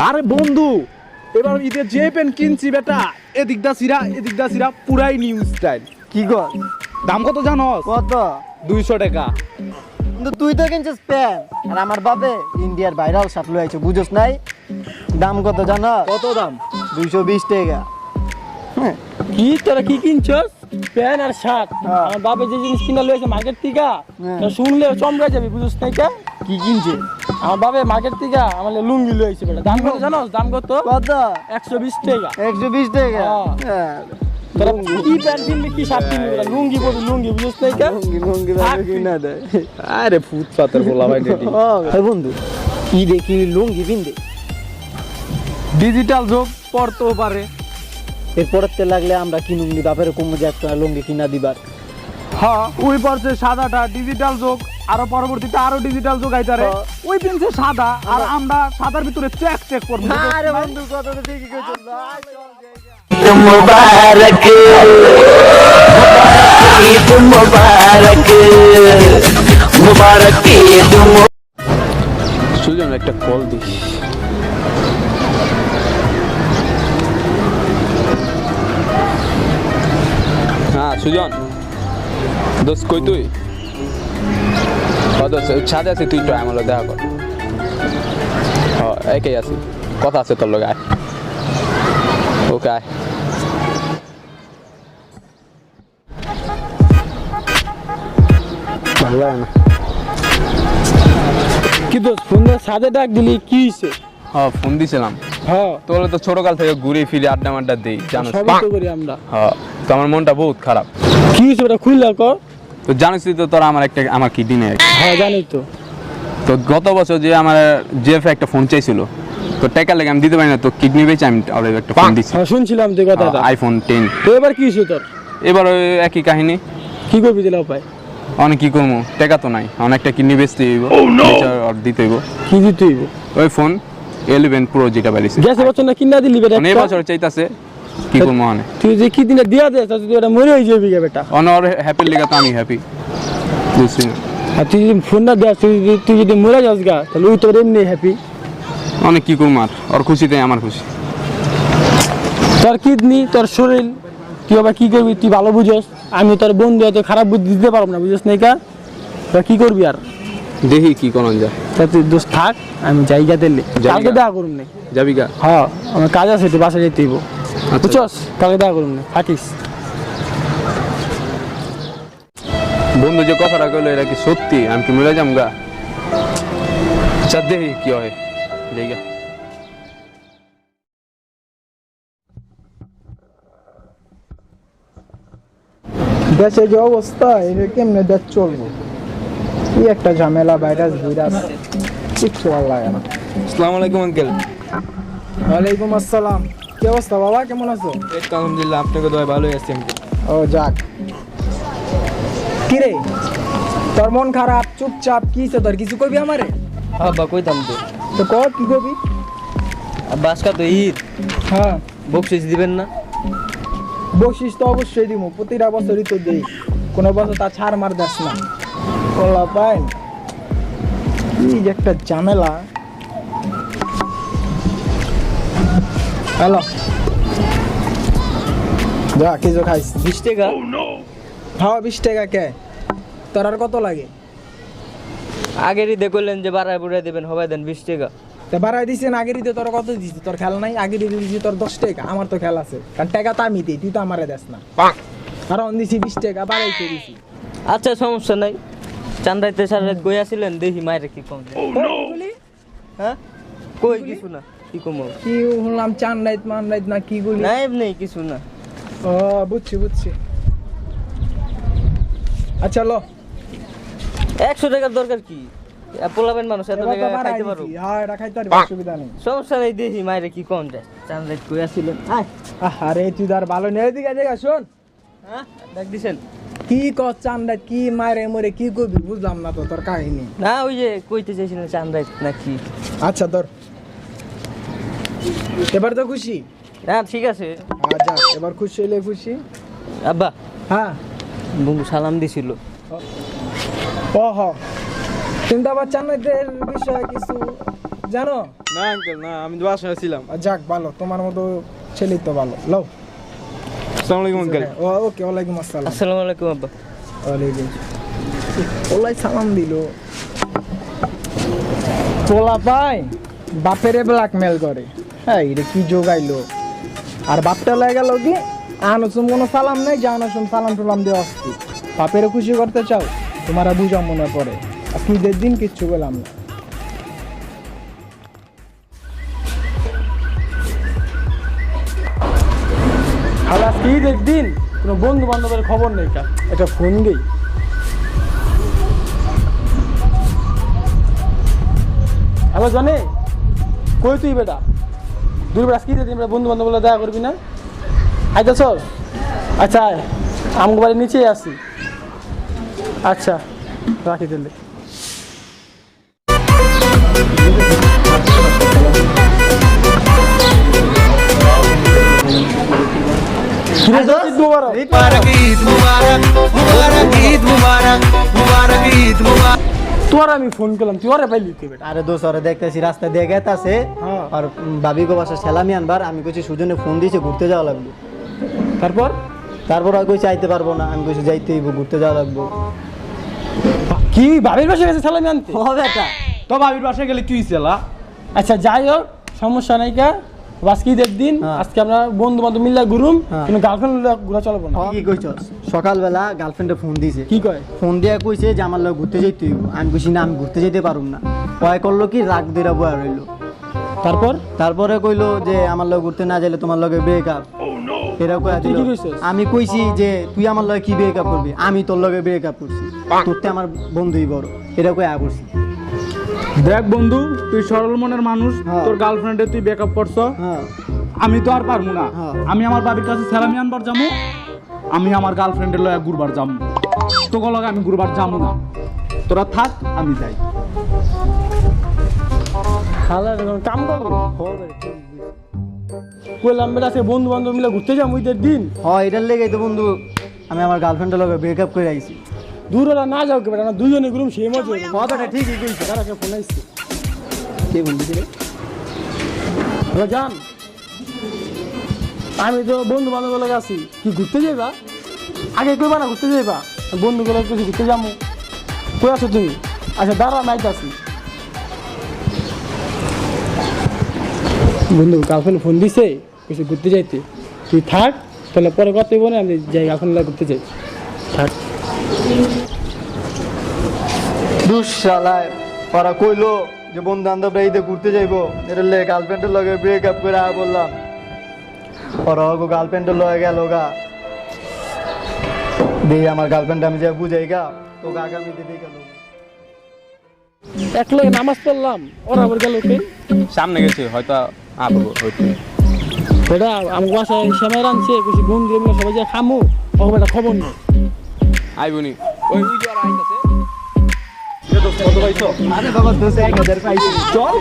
আরে বন্ধু, এবার ঈদে যে প্যান্ট কিনছি বেটা, এদিক দা সিরা পুরাই নিউ স্টাইল। কি কর? দাম কত জানোস? কত? 200 টাকা। কিন্তু তুই তো কিনছিস প্যান্ট, আর আমার বাপে ইন্ডিয়ার ভাইরাল শার্ট লই আইছে, বুঝছ নাই? দাম কত জানো? কত দাম? 220 টাকা। কি তোরা কি কিনছস? প্যান্ট আর শার্ট। হ্যাঁ। আমার বাবা যে জিনিস কিনা লইছে মার্কেট থেকে, হ্যাঁ। তা শুনলে চমড়া যাবি, বুঝছ নাই কা? কি কিনছে? আমার বাবা মার্কেট থেকে আমার লুঙ্গি লইছে বেটা। দাম কত জানোস? দাম কত? কত? 120 টাকা। 120 টাকা। হ্যাঁ। হ্যাঁ। তোরা কি প্যান্ট কিনবি কি শার্ট কিনবি বেটা? লুঙ্গি পরবি, লুঙ্গি, বুঝছ নাই কা? লুঙ্গি ভাবে কিনা দেয়। আরে ফুটপাতের বলা ভাই রেডি। এই বন্ধু, কি দেখি লুঙ্গি পিনদে। ডিজিটাল যুগ, পড়তেও পারে। এরপরতে লাগলে আমরা কিনুমনি বাপের কমু যে একটা লুঙ্গি কিনা দিবার। হ্যাঁ, ওই পড়ছে সাদাটা ডিজিটাল যুগ, আরো পরবর্তীতে আরো ডিজিটাল যুগ আইতারে। হ্যাঁ। ওই পিনছে সাদা, আর আমরা সাদার ভিতরে চেক করবো। আরে বন্ধু, কথা তো ঠিকই কইছস। मुबारक ईद मुबारक मुबारक ईद সুজন একটা কল দিস। হ্যাঁ সুজন, দোস্ত কই তুই? দোস্ত ছাদে আছে, তুই তো আমার দেখা কর। হ্যাঁ, একাই আছি, কথা আছে তোর লগে, আয়। ওকে আয়। ভালো লাগে না। কি দোস ফোন দিয়ে সাদে ডাক দিলি, কি হইছে? হ্যাঁ, ফোন দিছিলাম। হ্যাঁ, তোর তো ছোটকাল থেকে ঘুরে ফিরে আড্ডা মাড্ডা দিই, জানো? সবই তো করি আমরা। হ্যাঁ, তো আমার মনটা বহুত খারাপ। কি হইছে বেটা, খুললা ক? তো জানিস তো তোরা আমার কিডনি নেই। হ্যাঁ জানি তো। তো গত বছর যে আমার জেফ একটা ফোন চাইছিল, তো টাকা লেগে আমি দিতে পারি না, তো কিডনি বেচে আমি অলরেডি একটা ফোন দিচ্ছি, হ্যাঁ শুনছিলাম তো কথাটা। আইফোন 10। তো এবার কি হইছে তোর? এবার ওই একই কাহিনী। কি করবি দিলা উপায়? অনেক কি করবো, টাকা তো নাই, অনেকটা কিডনি বেচতে হইব, দিতে হইব। কি দিতে হইব? ওই ফোন 11 প্রো যেটা বেরিয়েছে, গ্যাস বছর না কিনা দিলি বেটা? এই বছর চাইতাছে, কি করবো মানে। তুই যে কি দিনে দিয়া দে, তুই ওটা মরে হয়ে যাবি গে বেটা। অনর হ্যাপির লেগে তো আমি হ্যাপি, বুঝছি না। আর তুই যদি ফোন না দেস, তুই যদি মরে যাস গা, তাহলে ওই তোর এমনি হ্যাপি। অনেক কি করবো, আর ওর খুশিতে আমার খুশি। তোর কিডনি, তোর শরীর, তুই আবার কি করবি? তুই ভালো বুঝোস, আমি তোর বন্ধু, এত খারাপ বুদ্ধি দিতে পারবো না, বুঝোস নাই কা? তোর কি করবি আর? দেখি কি করন যায়। তা তুই দোষ থাক, আমি জায়গা দিলে জায়গা? কালকে দেখা করুন না। যাবি গা? হ্যাঁ, আমার কাজ আছে, তুই বাসা যেতে হইব, আচ্ছা। বুঝছস? কালকে দেখা করুন না, থাকিস। বন্ধু যে কথাটা কইলো, এটা কি সত্যি? আমি কি মরে যাম গা? আচ্ছা দেখি কি হয়, জায়গা। দেশে যে অবস্থা, এটা কেমনে দেশ চলবো? কি একটা ঝামেলা, ভাইরাস কিচ্ছু ভালো লাগে না। আসসালামু আলাইকুম আঙ্কেল। ওয়ালাইকুম আসসালাম। কি অবস্থা বাবা, কেমন আছো? আলহামদুলিল্লাহ, আপনাকে দোয়া ভালোই আছি আঙ্কেল। ও যাক। কি রে, তোর মন খারাপ, চুপচাপ, কি হইছে তোর? কিছু কইবি আমারে? হ্যাঁ বা কইতাম তো। তো ক, কি কইবি? আব্বা আজকে তো ঈদ, হ্যাঁ, বকশিস দিবেন না? বকশিস তো অবশ্যই দিব, প্রতিটা বছরই তো দেই, কোনো বছর তা ছাড় মার দাস না। কলা পাই কি যে একটা ঝামেলা। হ্যালো, যা কিছু খাইস। 20 টাকা? হ্যাঁ 20 টাকা। কে তোর আর কত লাগে? আগেরই দেখলেন যে বাড়ায় বুড়ায় দেবেন, হবাই দেন 20 টাকা। তা বাড়াই দিছি না, আগের ঈদে তোর কত দিছি? তোর খেয়াল নাই? আগের ঈদে দিছি তোর 10 টাকা, আমার তো খেয়াল আছে, কারণ টাকা তো আমি দিই, তুই তো আমারে দেস না। আর অন দিছি 20 টাকা, বাড়াইতে দিছি। আচ্ছা সমস্যা নাই। চান্দাইতে সারা রাত কই আসিলেন, দেখি মায়ের কি কম যায়। হ্যাঁ কই কিছু না, কি কম? কি শুনলাম চান রাইত মান রাইত না কি বলি? না এমনি কিছু না। ও বুঝছি। আচ্ছা লো, 100 টাকার দরকার কি? পোলাবেন মানুষ, এত এবার তো টাকা বাড়াই খাইতে দিছি। পারো? হ্যাঁ এটা খাইতে পারবি, অসুবিধা নেই। সমস্যা নেই, দেখি মায়ের কি কম যায়। চান্দাইত কই আসিলেন? আরে তুই তার ভালো নেই, দিকে দেখা শোন। হ্যাঁ ডাক দিছেন? কি কর চান রাইত, কি মারে মরে কি করবি, বুঝলাম না তো তোর কাহিনী। না ওই যে কইতে চাইছিলেন চান্দাইত নাকি? আচ্ছা ধর, এবার তো খুশি? না ঠিক আছে। আচ্ছা এবার খুশি হইলে খুশি। আব্বা হ্যাঁ বন্ধু সালাম দিছিল। ও হ, চিন্তা পাচ্ছেন না এদের বিষয়ে কিছু জানো? না আঙ্কেল না, আমি তো বাসায় ছিলাম। যাক ভালো, তোমার মতো ছেলে তো ভালো। লও। আসসালামু আলাইকুম আঙ্কেল। ওকে, ওয়ালাইকুম আসসালাম। আসসালামু আলাইকুম আব্বা। ওয়ালাইকুম। ওলাই সালাম দিল। পোলা পাই বাপেরে ব্ল্যাকমেল করে। হ্যাঁ, এটা কি যোগাইলো? আর বাপটা লাগে গেল কি আনসুম কোনো সালাম নাই, জানাসুম সালাম টালাম দিয়ে আসছি। বাপেরে খুশি করতে চাও, তোমার আর বুঝা মনে পড়ে। আজকে ঈদের দিন কিচ্ছু বললাম না। আর আজকে ঈদের দিন কোনো বন্ধু বান্ধবের খবর নেই কা, একটা ফোন দিই। হ্যালো জানে, কই তুই বেটা? দুই বেটা আজকে ঈদের দিন বন্ধু বান্ধব বলে দেখা করবি না? আইতেছ? আচ্ছা আয়, আমগো বাড়ির নিচেই আছি। আচ্ছা রাখি দিলে। তোর আমি ফোন করলাম, তুই ওরে পাইলি তুই বেটা? আরে দোষ ওরে দেখতেছি রাস্তা দিয়ে গেতাছে আর ভাবি গো বাসা সেলামি আনবার। আমি কইছি সুজনে ফোন দিয়েছে ঘুরতে যাওয়া লাগবে। তারপর তারপর আর কইছে আইতে পারবো না। আমি কইছি যাইতে হইব, ঘুরতে যাওয়া লাগবে। কি বাবির বাসায় গেছে সালামি আনতে? ও বেটা, তো বাবির বাসায় গেলে কি হয়েছে? আচ্ছা যাই হোক, সমস্যা নাই কা। আজকে ঈদের দিন, আজকে আমরা বন্ধু বান্ধব মিলে ঘুরুম, কিন্তু গার্লফ্রেন্ড ঘুরা চলবো না। কি কইছস? সকালবেলা গার্লফ্রেন্ডে ফোন দিছে। কি কয়? ফোন দিয়া কইছে যে আমার লগে ঘুরতে যাইতে হইব। আমি কইছি না, আমি ঘুরতে যেতে পারুম না। কয় করলো কি রাগ দিরা বয়া রইলো। তারপরে কইলো যে আমার লগে ঘুরতে না যাইলে তোমার লগে ব্রেকআপ। এরা কইয়া দিল। আমি কইছি যে তুই আমার লগে কি ব্রেকআপ করবি? আমি তোর লগে ব্রেকআপ করছি, তোরতে আমার বন্ধুই বড়। এরা কইয়া করছি। দেখ বন্ধু, তুই সরল মনের মানুষ, তোর গার্লফ্রেন্ডে তুই ব্রেকআপ করছ। আমি তো আর পারবো না। আমি আমার বাবির কাছে সালামি আনবার যাবো, আমি আমার গার্লফ্রেন্ডের লয়া ঘুরবার যাবো। তোকে লগে আমি ঘুরবার যাবো না, তোরা থাক, আমি যাই। কাম করবো কইলাম বেটা, সে বন্ধু বান্ধব মিলে ঘুরতে যাবো ঈদের দিন। হ্যাঁ, এটার লেগেই তো বন্ধু আমি আমার গার্লফ্রেন্ডের লগে ব্রেকআপ করে আইছি। দূর ওরা না যাও কে বেটা, আমরা দুজনে ঘুরুম, সে মজা হবে। কথাটা ঠিকই কইছে। তারা কে ফোন আইছে? কে বলতেছে রে? হ্যালো জান, আমি তো বন্ধু বান্ধব লগে আছি। কি ঘুরতে যাইবা? আগে কইবা না ঘুরতে যাইবা? বন্ধুগুলো কিছু ঘুরতে যাবো। কই আছো তুমি? আচ্ছা দাঁড়া, আমি আইতাছি। বন্ধু গার্লফ্রেন্ড ফোন দিছে, কিছু ঘুরতে যাইতে। তুই থাক, তাহলে পরে কথা বলবো না, আমি যাই গার্লফ্রেন্ড ঘুরতে যাই। থাক। দুঃশালায় ওরা কইলো যে বন্ধু বান্ধবরা ঈদে ঘুরতে যাইবো, এটার লেগে গার্লফ্রেন্ডের লগে ব্রেকআপ করে বললাম। ওরা ওগো গার্লফ্রেন্ডের লগে গেল গা। দিয়ে আমার গার্লফ্রেন্ড আমি যা বুঝাই গা, তো আগামীতে দিয়ে গেল। এক লগে নামাজ পড়লাম, ওরা আবার গেল কে? সামনে গেছে হয়তো আবো হইতে। ওটা আমার বাসায় সেমাই রাঁধছে, কিছু বন্ধু মিলে সবাই যে খামু, ও বেটা খবর নেই। আইবনি ওই যে আর আইতাছে। আরে বাবা, 1000 পাইছি। চল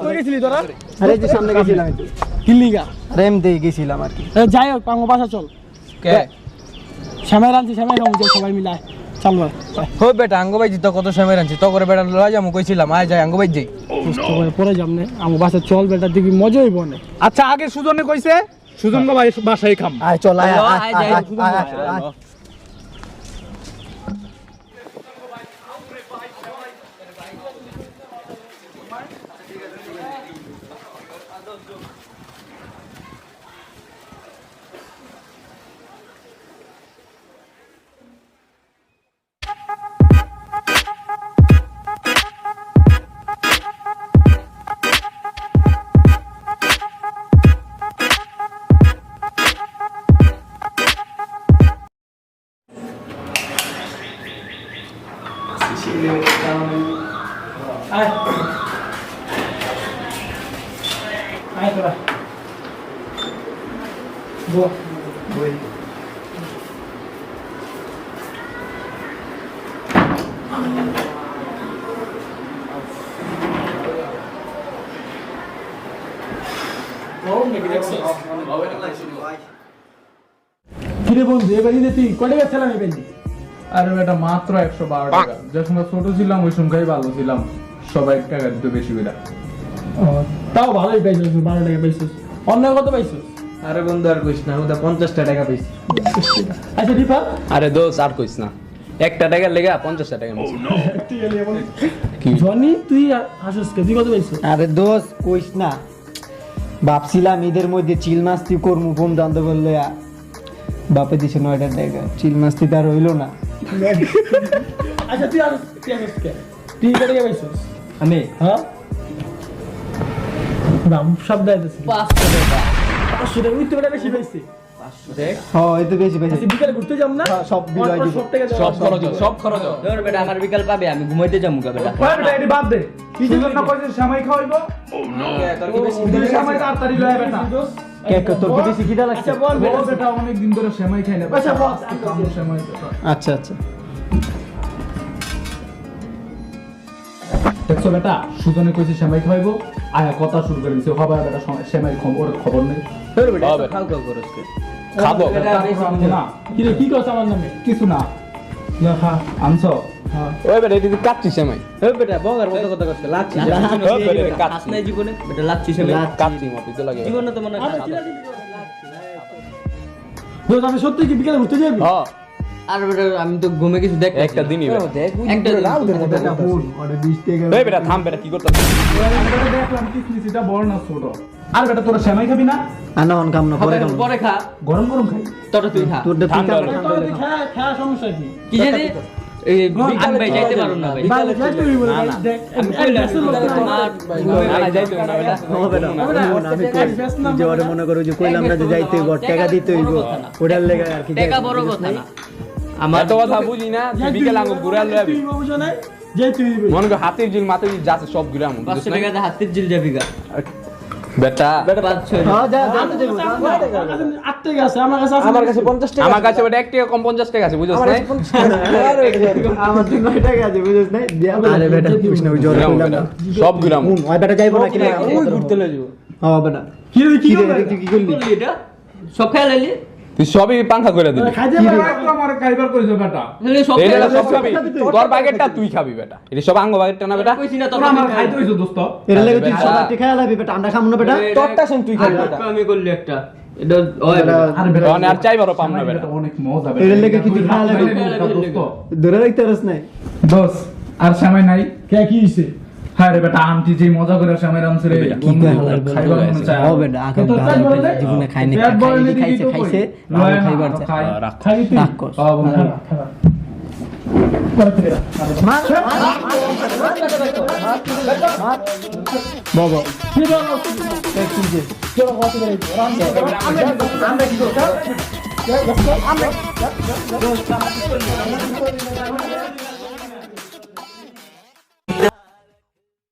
কই গেছিলি তোরা? আরে যে সামনে গেছিলাম একটু। কিল্লিগা প্রেম দিয়ে গেছিলাম আর কি। যাই হোক, আমার বাসা চল। কে সেমাই রাঁধছি, সেমাই খামু, সবাই মিলে চল ভাই। হো বেটা, আঙ্গ ভাই তো কত সময় রাখছি, তো করে বেটা লয়া যাবো কইছিলাম, আয় যাই আঙ্গ ভাই যাই। সুস্থ করে পরে যাম না, আমার বাসা চল বেটা, দেখবি মজা হইব না। আচ্ছা, আগে সুজনে কইছে, সুজন গো ভাই বাসায় খাম। আয় চল, আয় আয়, আয়, আয়, আয়, যাই, আয়, আয়, আয়। আয় তোরা বল। কিরে বন্ধু, এবার ঈদে তুই কটে গেছিলাম এবার? আরে বেটা, মাত্র 112 টাকা। যে সময় ছোট ছিলাম ওই সংখ্যাই ভালো ছিলাম, সবাই টাকা দিত বেশি করে। তাও ভালোই পাইছিস, 12 টাকা পাইছিস। অন্য কত পাইছিস? আরে বন্ধু আর কইস না, ওটা 50 টাকা পাইছি। আচ্ছা রিফা, আরে দোষ আর কইস না, 1 টাকার লেগে 50 টাকা নিছি। কি জনি তুই হাসিস কে? তুই কত পাইছিস? আরে দোষ কইস না, ভাবছিলাম ঈদের মধ্যে চিল মাস্তি করবো বন্ধু বান্ধব বললে, বাপে দিছে 9 টাকা, চিল মাস্তি তার হইলো না। আচ্ছা তুই হাসিস কে? তুই কত টাকা পাইছিস? আমি হ্যাঁ রাম শব্দ আইতেছে। 500 টাকা। 500 টাকা উঠতে বেটা বেশি পাইছি। হ্যাঁ এই তো বেশি বেশি আচ্ছা বিকালে ঘুরতে যাম না? হ্যাঁ, সব বিল হয়ে সব টাকা সব খরচ হবে, সব খরচ হবে। ধর বেটা আমার বিকাল পাবে, আমি ঘুমাইতে যাবো গা বেটা। ওই বেটা এটি বাদ দে, কি সুন্দর না কইছিস সেমাই খাওয়াইবো, তুই সেমাই তাড়াতাড়ি লয়ে বেটা। কে তোর কি বেশি খিদা লাগছে? আচ্ছা বল ও বেটা। বেটা অনেক দিন ধরে সেমাই খাই না। আচ্ছা বল। আমি সেমাই খাই। আচ্ছা আচ্ছা দেখছো বেটা, সুজনে কইছে সেমাই খাওয়াইবো, আয়া কথা শুরু করে দিছে, হবে বেটা সেমাই খবর নেই। ধর বেটা হবে। খাও খাও করস কে? খাবো। বেটা বেশি আমি না কি রে, কি করছ আমার নামে? কিছু না, না খা আনছো। ওই বেটা এটি কাটছিস সেমাই। এই বেটা বঙ্গার মতো কথা কইছ, লাচ্ছি। ওই বেটা এটি হাস কাটছিস। নাই জীবনে, বেটা লাচ্ছি সে। কাটছি মতো তো লাগে। জীবনে তো মনে হয় দোস্ত আমি সত্যি কি বিকালে ঘুরতে যাবি? হ্যাঁ আর বেটা আমি তো ঘুমে কিছু দেখ একটা দিনই বেটা। একটা দিন। বেটা হুন ওরে 20 টাকা এই বেটা থাম বেটা, কি করতেছিস? বেটা দেখলাম কিসমিসিটা বড় না ছোট। আর বেটা তোরা সেমাই খাবি না? আনা অন কাম না পরে কাম পরে খা, গরম গরম খাই। তোরা তুই খা। তোর দে ঠান্ডা ঠান্ডা হলো। তোরা তুই খেয়া সমস্যা কি? কি জানি এই বিকাল ভাই যাইতে পারো না ভাই। ভাই যাই তুই বলে ভাই দেখ আমি কইলাম না না যাইতে হবে না বেটা। হবে না আমি কই যে ওরে মনে করো যে কইলাম না যে যাইতে হইব, টাকা দিতে হইব, ওটার লেগে আর কি টাকা বড় কথা না। আমার এত কথা বুঝি না, তুই বিকেল আঙ্গুর ঘুরে আনলে যাবি। তুই বুঝো না যাই তুই মনে কর হাতের জিল মাথার জিল যা আছে সব ঘুরে আমু। 500 টাকাতে হাতের জিল যাবি গা। বেটা বেটা 500 হ্যাঁ যা যা তো যাইবো 8 টাকা আছে আমার কাছে। আমার কাছে 50 টাকা। আমার কাছে বেটা 1 টাকা কম 50 টাকা আছে, বুঝছস না? আমার তো 9 টাকা আছে বুঝছ না? আরে বেটা কইছ না ওই জোর ঘুরে আমু কইলাম বেটা, না। সব ঘুরে আমু। হুন ওই বেটা যাইবো না কিনা ওই ঘুরতে লই যাবো। হ্যাঁ বেটা কি রে কি কি করলি? রে তুই কি করলি? করলি এটা? সব খাই লাইলি? তুই সবই পাঙ্খা করে দিবি। খাইতে কি রে পারবি? একদম আমার খাইবার কইছো বেটা। তাহলে সব এটা খাই সব খাবি, তোর বাগেরটা তুই খাবি বেটা। এটা সব আঙ্গ বাগেরটা না বেটা। কইছি না তোরা আমার খাইতে হইছো দোস্ত। এর লেগে তুই বেটা। সবার টিকা লাবি বেটা, আমরা খামু না বেটা। তোরটা শুন তুই খাবি বেটা। আমি করলি একটা। এটা ওই বেটা। আরে বেটা তখন আর চাইবারও পাম না সেমাই বেটা। অনেক মজা এর লেগে কি তুই খাওয়া লাগবে? দোস্ত। ধরে রাখতে পারছ না? দোস আর সেমাই নাই। কে কি হইছে? হ্যাঁ রে বেটা, আনটি যে মজা করে সেমাই রামছে রে। কি খাইবার খাইবার মনে চায়। ও বেটা আগে জীবনে খাইনি, খাইছে খাইছে আর খাইবার চাই। খাই তুই। রাগ কর। পরে থেকে বাবা কি বলো? কি যে চলো কথা বলি। আমরা কি করব? আমরা